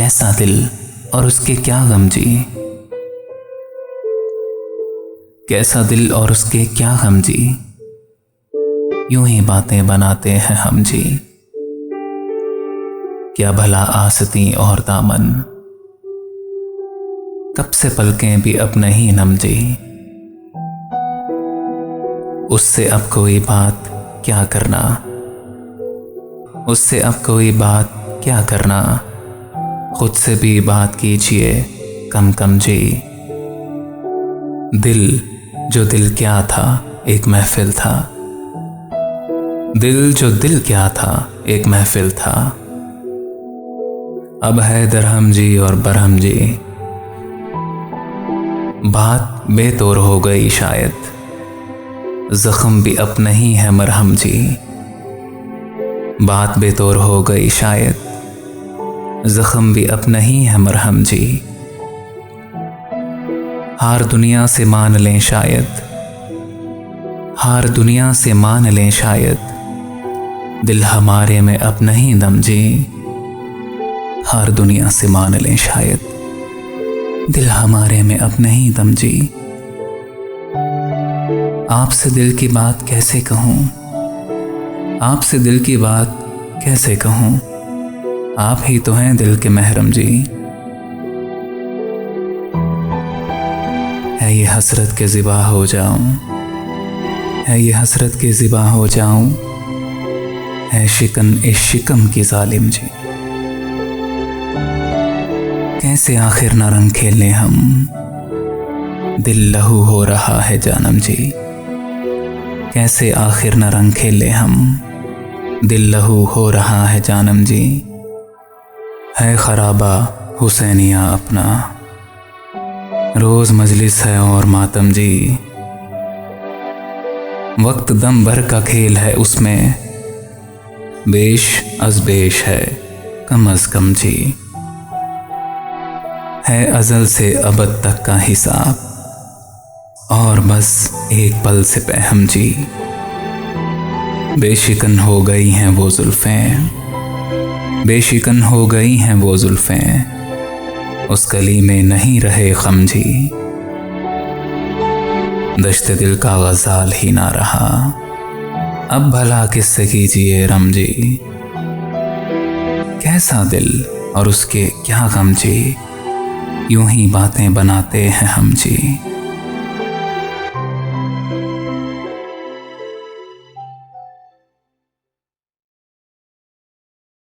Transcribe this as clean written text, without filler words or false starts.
कैसा दिल और उसके क्या गम जी। कैसा दिल और उसके क्या गम जी, यूं ही बातें बनाते हैं हम जी। क्या भला आसती और दामन, कब से पलकें भी अब नहीं नम जी। उससे अब कोई बात क्या करना, उससे अब कोई बात क्या करना, खुद से भी बात कीजिए कम कम जी। दिल जो दिल क्या था एक महफिल था, दिल जो दिल क्या था एक महफिल था। अब है दरहम जी और बरहम जी, बात बेतौर हो गई शायद, जख्म भी अब नहीं है मरहम जी। बात बेतौर हो गई शायद, जख्म भी अब नहीं है मरहम जी। हार दुनिया से मान लें शायद, हार दुनिया से मान लें शायद, दिल हमारे में अब नहीं दम जी। हार दुनिया से मान लें शायद, दिल हमारे में अब नहीं दम जी। आपसे दिल की बात कैसे कहूँ, आपसे दिल की बात कैसे कहूँ, आप ही तो हैं दिल के महरम जी। है ये हसरत के ज़िबा हो जाऊं, है ये हसरत के ज़िबा हो जाऊं, है शिकन इस शिकम की जालिम जी। कैसे आखिर न रंग खेले हम, दिल लहू हो रहा है जानम जी। कैसे आखिर न रंग खेले हम, दिल लहू हो रहा है जानम जी। है खराबा हुसैनिया अपना, रोज मजलिस है और मातम जी। वक्त दम भर का खेल है उसमें, बेश अज़बेश है कम अज़ कम जी। है अज़ल से अबद तक का हिसाब, और बस एक पल से पहम जी। बेशिकन हो गई हैं वो जुल्फ़ें, बेशिकन हो गई हैं वो जुल्फ़ें, उस गली में नहीं रहे ख़म जी। दश्त दिल का ग़ज़ाल ही ना रहा, अब भला किससे कीजिए रम जी। कैसा दिल और उसके क्या गम जी, यूं ही बातें बनाते हैं हम जी।